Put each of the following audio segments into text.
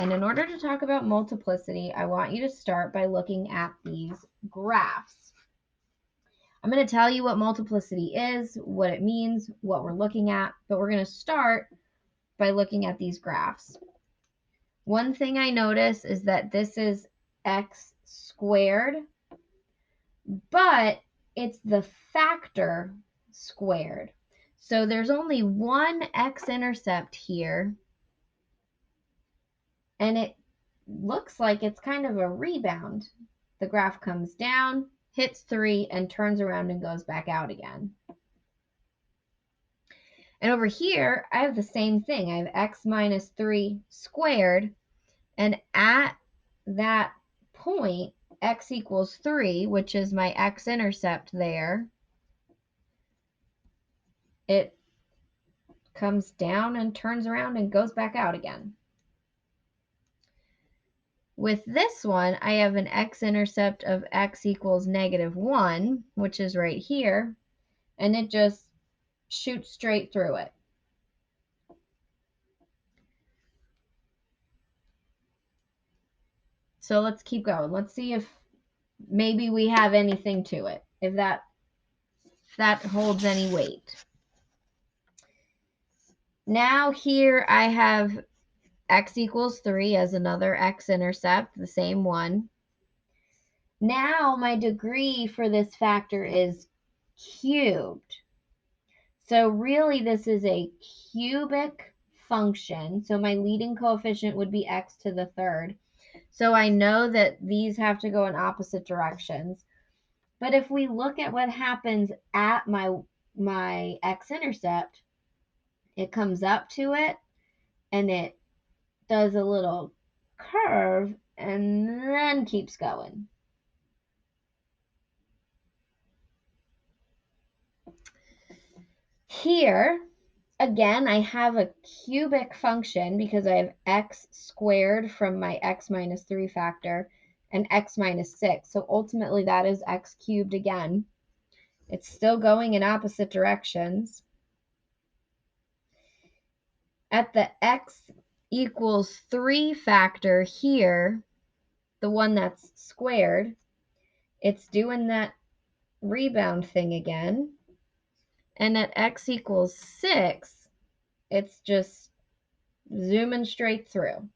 And in order to talk about multiplicity, I want you to start by looking at these graphs. I'm going to tell you what multiplicity is, what it means, what we're looking at, but we're going to start by looking at these graphs. One thing I notice is that this is x squared, but it's the factor squared. So there's only one x-intercept here, and it looks like it's kind of a rebound. The graph comes down, hits 3, and turns around and goes back out again. And over here, I have the same thing. I have x minus 3 squared, and at that point, x equals 3, which is my x-intercept there, it comes down and turns around and goes back out again. With this one, I have an x-intercept of x equals -1, which is right here, and it just shoots straight through it. So let's keep going. Let's see if maybe we have anything to it, if that holds any weight. Now here I have x equals 3 as another x-intercept, the same one. Now my degree for this factor is cubed. So really this is a cubic function. So my leading coefficient would be x to the third. So I know that these have to go in opposite directions. But if we look at what happens at my x-intercept, it comes up to it and it does a little curve and then keeps going. Here, again, I have a cubic function because I have x squared from my x minus 3 factor and x minus 6. So ultimately that is x cubed again. It's still going in opposite directions. At the x equals 3 factor here, the one that's squared, it's doing that rebound thing again. And at x equals 6, it's just zooming straight through.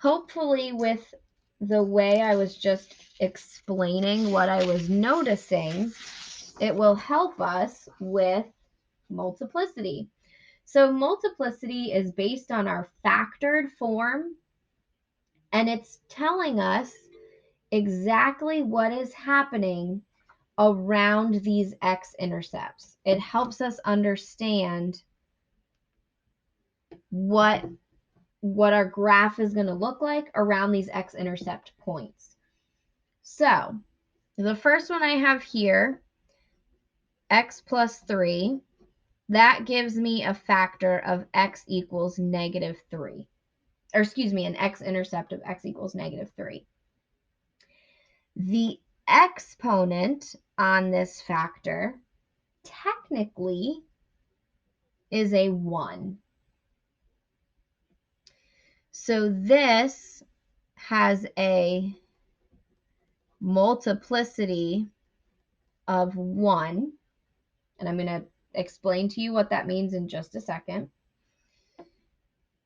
Hopefully with the way I was just explaining what I was noticing, it will help us with multiplicity. So multiplicity is based on our factored form, and it's telling us exactly what is happening around these x-intercepts. It helps us understand what our graph is going to look like around these x-intercept points. So the first one I have here, x plus 3, that gives me a factor of x equals -3. Or excuse me, an x-intercept of x equals -3. The exponent on this factor technically is a 1. So this has a multiplicity of 1, and I'm going to explain to you what that means in just a second.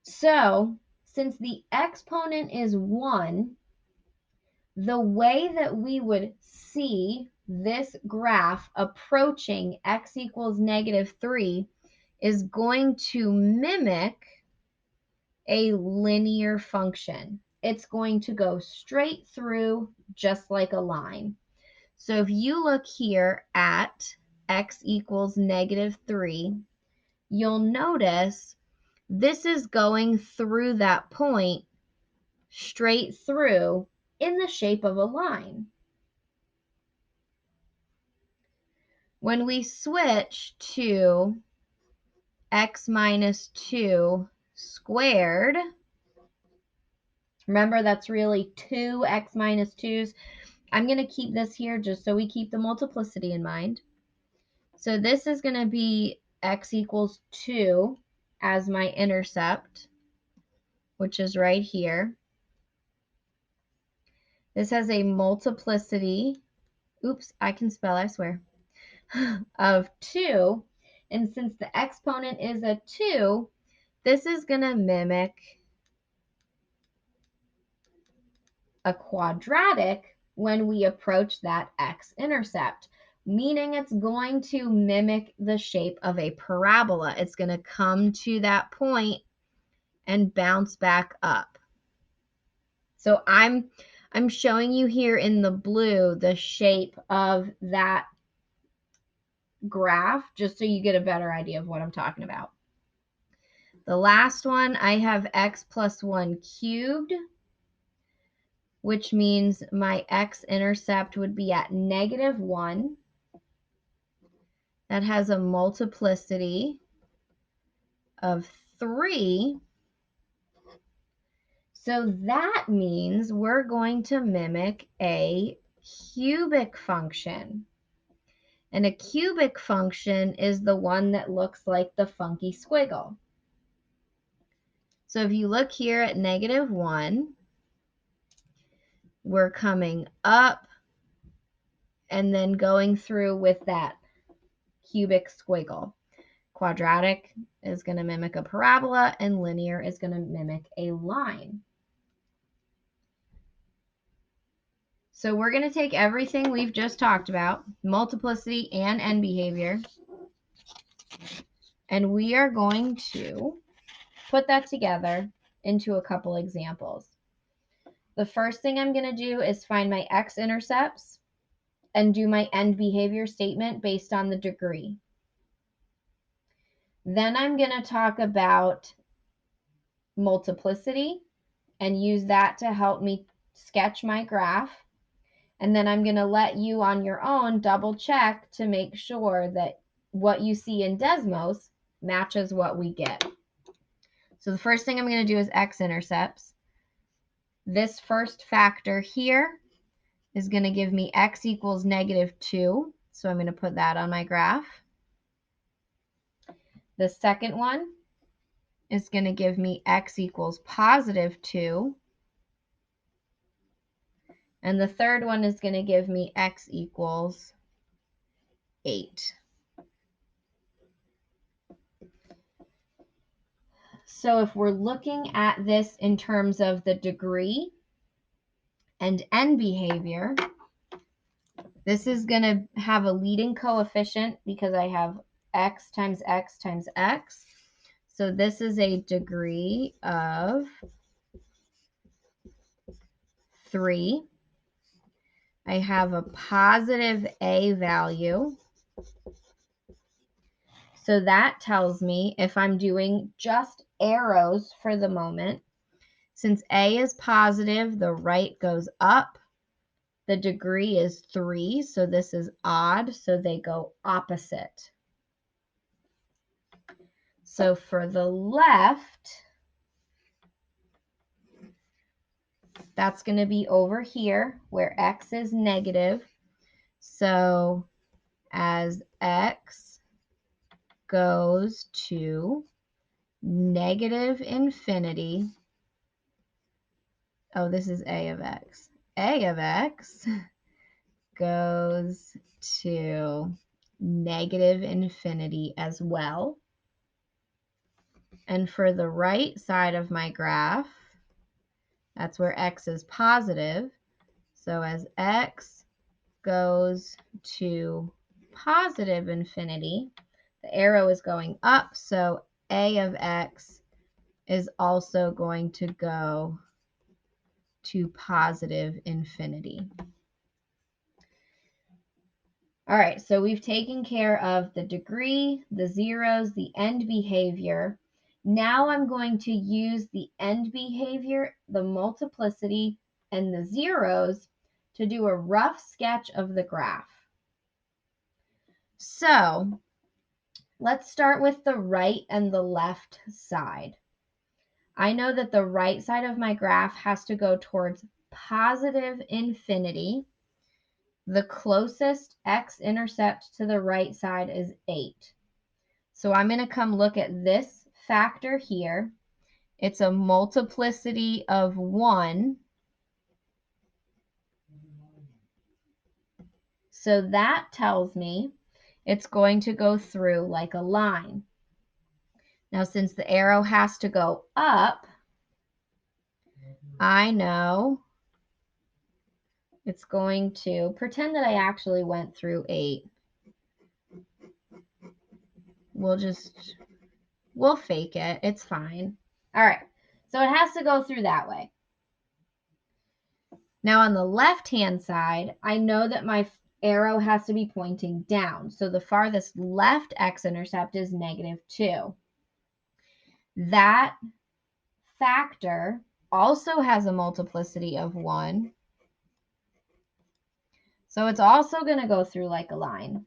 So since the exponent is 1, the way that we would see this graph approaching x equals -3 is going to mimic a linear function. It's going to go straight through just like a line. So if you look here at x equals -3, you'll notice this is going through that point straight through in the shape of a line. When we switch to x minus 2 squared, remember that's really 2 x minus 2's. I'm going to keep this here just so we keep the multiplicity in mind. So this is going to be x equals 2 as my intercept, which is right here. This has a multiplicity, oops, I can spell, I swear, of 2. And since the exponent is a 2, this is going to mimic a quadratic when we approach that x-intercept, meaning it's going to mimic the shape of a parabola. It's going to come to that point and bounce back up. So I'm showing you here in the blue the shape of that graph just so you get a better idea of what I'm talking about. The last one, I have x plus 1 cubed, which means my x-intercept would be at -1. That has a multiplicity of 3. So that means we're going to mimic a cubic function. And a cubic function is the one that looks like the funky squiggle. So if you look here at -1, we're coming up and then going through with that cubic squiggle. Quadratic is going to mimic a parabola, and linear is going to mimic a line. So we're going to take everything we've just talked about, multiplicity and end behavior, and we are going to put that together into a couple examples. The first thing I'm going to do is find my x-intercepts and do my end behavior statement based on the degree. Then I'm going to talk about multiplicity and use that to help me sketch my graph. And then I'm going to let you on your own double check to make sure that what you see in Desmos matches what we get. So the first thing I'm going to do is x-intercepts. This first factor here is going to give me x equals -2. So I'm going to put that on my graph. The second one is going to give me x equals +2. And the third one is going to give me x equals 8. So if we're looking at this in terms of the degree and end behavior, this is going to have a leading coefficient because I have x times x times x. So this is a degree of 3. I have a positive a value. So that tells me if I'm doing just arrows for the moment, since a is positive, the right goes up. The degree is 3, so this is odd, so they go opposite. So for the left, that's going to be over here where x is negative. So as x goes to -infinity, oh, this is a of x. A of x goes to -infinity as well. And for the right side of my graph, that's where x is positive. So as x goes to positive infinity, the arrow is going up, so a of x is also going to go to positive infinity. All right, so we've taken care of the degree, the zeros, the end behavior. Now I'm going to use the end behavior, the multiplicity, and the zeros to do a rough sketch of the graph. So let's start with the right and the left side. I know that the right side of my graph has to go towards positive infinity. The closest x-intercept to the right side is 8. So I'm going to come look at this factor here, it's a multiplicity of 1. So that tells me it's going to go through like a line. Now, since the arrow has to go up, I know it's going to pretend that I actually went through 8. We'll fake it. It's fine. All right. So it has to go through that way. Now on the left-hand side, I know that my arrow has to be pointing down. So the farthest left x-intercept is -2. That factor also has a multiplicity of 1. So it's also going to go through like a line.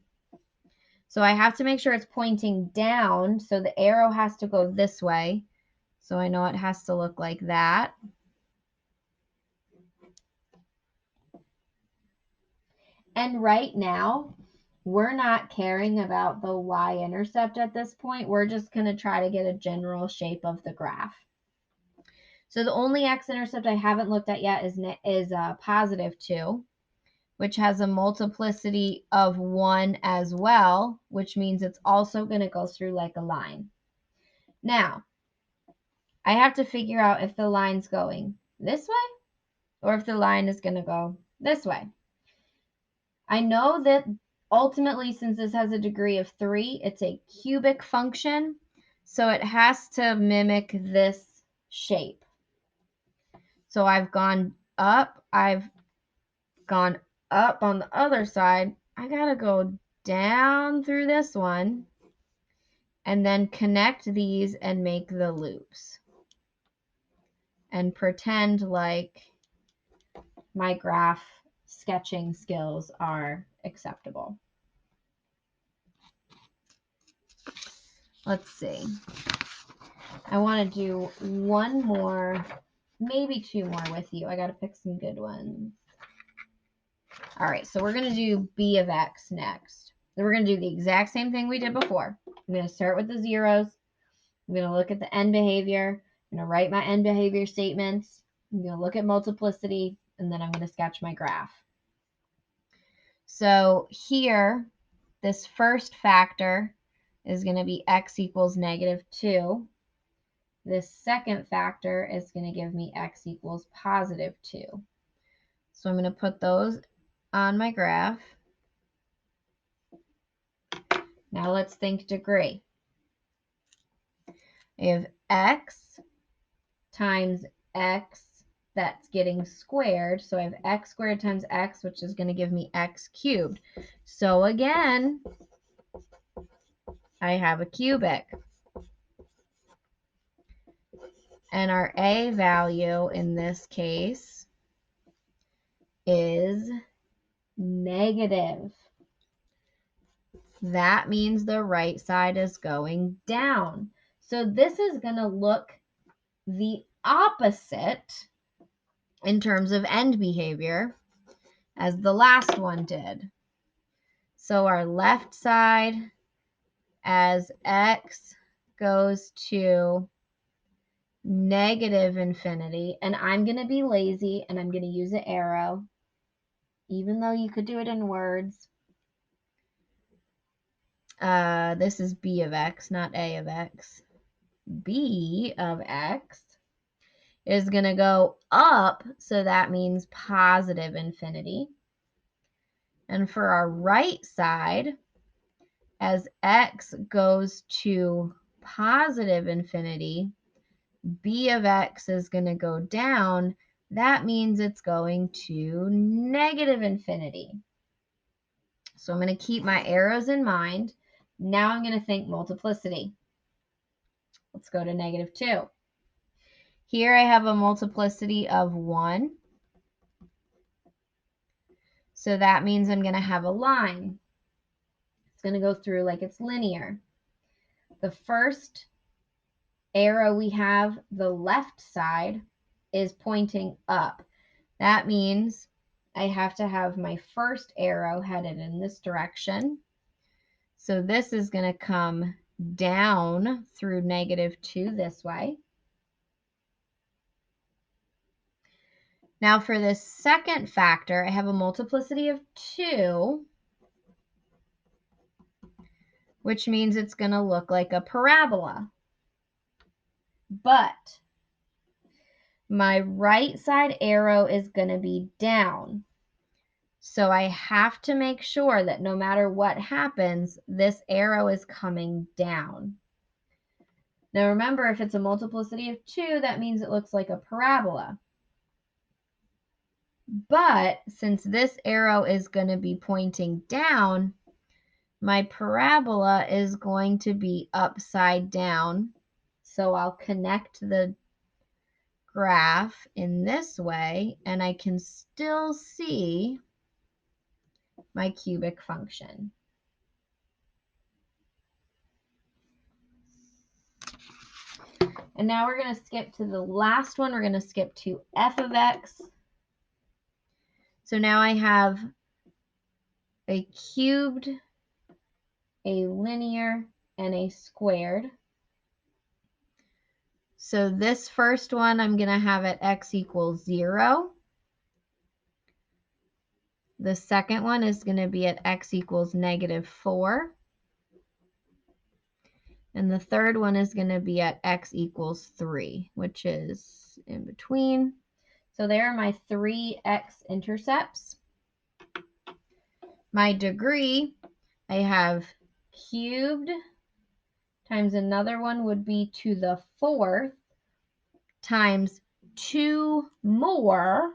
So I have to make sure it's pointing down. So the arrow has to go this way. So I know it has to look like that. And right now, we're not caring about the y-intercept at this point. We're just going to try to get a general shape of the graph. So the only x-intercept I haven't looked at yet is +2, which has a multiplicity of 1 as well, which means it's also going to go through like a line. Now, I have to figure out if the line's going this way or if the line is going to go this way. I know that ultimately, since this has a degree of 3, it's a cubic function, so it has to mimic this shape. So I've gone up on the other side. I gotta go down through this one and then connect these and make the loops and pretend like my graph sketching skills are acceptable. Let's see. I want to do one more, maybe 2 more with you. I got to pick some good ones. All right, so we're going to do b of x next. So we're going to do the exact same thing we did before. I'm going to start with the zeros. I'm going to look at the end behavior. I'm going to write my end behavior statements. I'm going to look at multiplicity, and then I'm going to sketch my graph. So here, this first factor is going to be x equals -2. This second factor is going to give me x equals +2. So I'm going to put those on my graph. Now let's think degree. I have x times x that's getting squared. So I have x squared times x, which is going to give me x cubed. So again, I have a cubic. And our a value in this case is negative. That means the right side is going down. So this is going to look the opposite in terms of end behavior as the last one did. So our left side, as x goes to -infinity, and I'm going to be lazy and I'm going to use an arrow, even though you could do it in words. This is b of x, not a of x. B of x is going to go up, so that means +infinity. And for our right side, as x goes to +infinity, b of x is going to go down. That means it's going to -infinity. So I'm going to keep my arrows in mind. Now I'm going to think multiplicity. Let's go to -2. Here I have a multiplicity of 1. So that means I'm going to have a line. It's going to go through like it's linear. The first arrow we have, the left side, is pointing up. That means I have to have my first arrow headed in this direction. So this is going to come down through -2 this way. Now for this second factor, I have a multiplicity of 2, which means it's going to look like a parabola. But my right side arrow is going to be down. So I have to make sure that no matter what happens, this arrow is coming down. Now remember, if it's a multiplicity of 2, that means it looks like a parabola. But since this arrow is going to be pointing down, my parabola is going to be upside down. So I'll connect the graph in this way, and I can still see my cubic function. And now we're going to skip to the last one. We're going to skip to f of x. So now I have a cubed, a linear, and a squared. So this first one I'm going to have at x equals 0. The second one is going to be at x equals -4. And the third one is going to be at x equals 3, which is in between. So there are my 3 x-intercepts. My degree, I have cubed times another one would be to the 4th times 2 more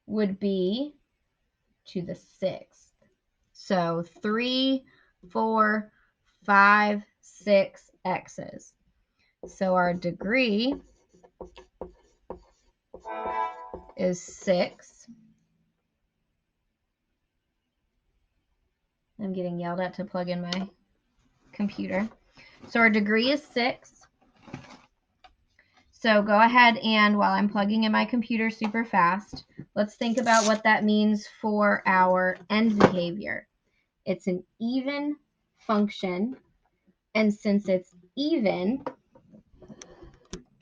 would be to the 6th. So 3, 4, 5, 6 x's. So our degree is 6. I'm getting yelled at to plug in my computer. So our degree is 6. So go ahead and while I'm plugging in my computer super fast, let's think about what that means for our end behavior. It's an even function, and since it's even,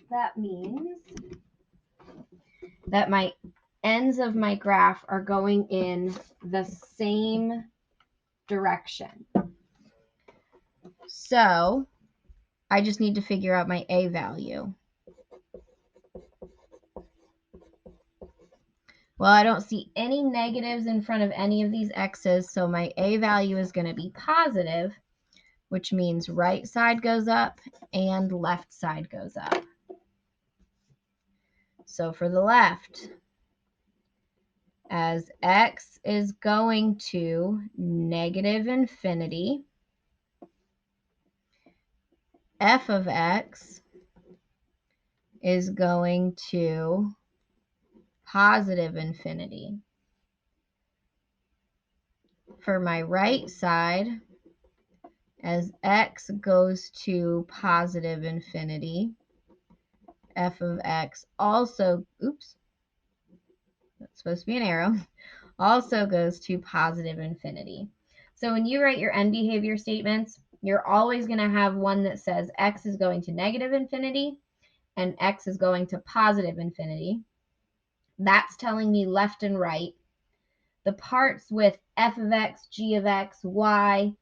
that means that my ends of my graph are going in the same direction. So I just need to figure out my a value. Well, I don't see any negatives in front of any of these x's, so my a value is going to be positive, which means right side goes up and left side goes up. So for the left, as x is going to -infinity, f of x is going to positive infinity. For my right side, as x goes to positive infinity, f of x also, oops, that's supposed to be an arrow, also goes to positive infinity. So when you write your end behavior statements, you're always going to have one that says x is going to negative infinity and x is going to positive infinity. That's telling me left and right. The parts with f of x, g of x, y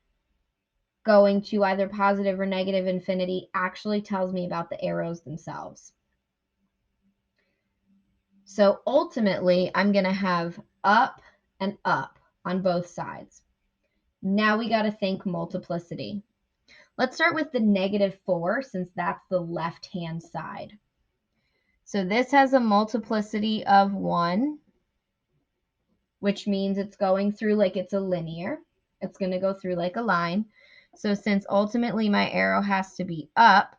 going to either positive or negative infinity actually tells me about the arrows themselves. So ultimately, I'm going to have up and up on both sides. Now we got to think multiplicity. Let's start with the -4 since that's the left-hand side. So this has a multiplicity of 1, which means it's going through like it's a linear. It's going to go through like a line. So since ultimately my arrow has to be up,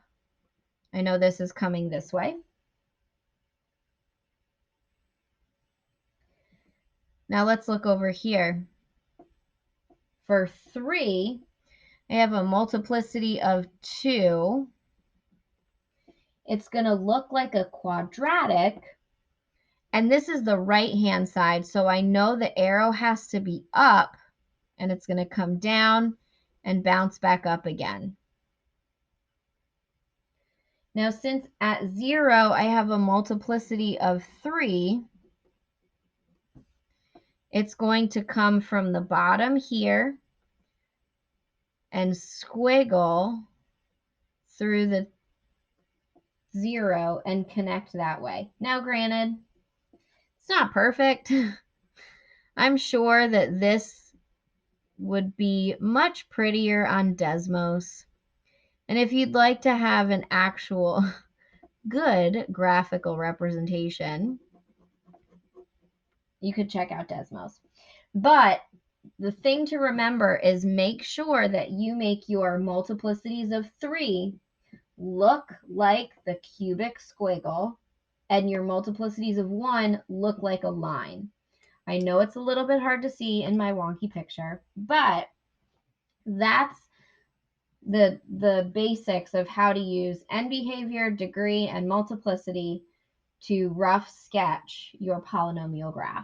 I know this is coming this way. Now let's look over here. For 3, I have a multiplicity of 2. It's going to look like a quadratic. And this is the right-hand side, so I know the arrow has to be up, and it's going to come down and bounce back up again. Now, since at 0 I have a multiplicity of 3, it's going to come from the bottom here and squiggle through the 0 and connect that way. Now, granted, it's not perfect. I'm sure that this would be much prettier on Desmos. And if you'd like to have an actual good graphical representation, you could check out Desmos. But the thing to remember is make sure that you make your multiplicities of 3 look like the cubic squiggle and your multiplicities of 1 look like a line. I know it's a little bit hard to see in my wonky picture, but that's the basics of how to use end behavior, degree, and multiplicity to rough sketch your polynomial graph.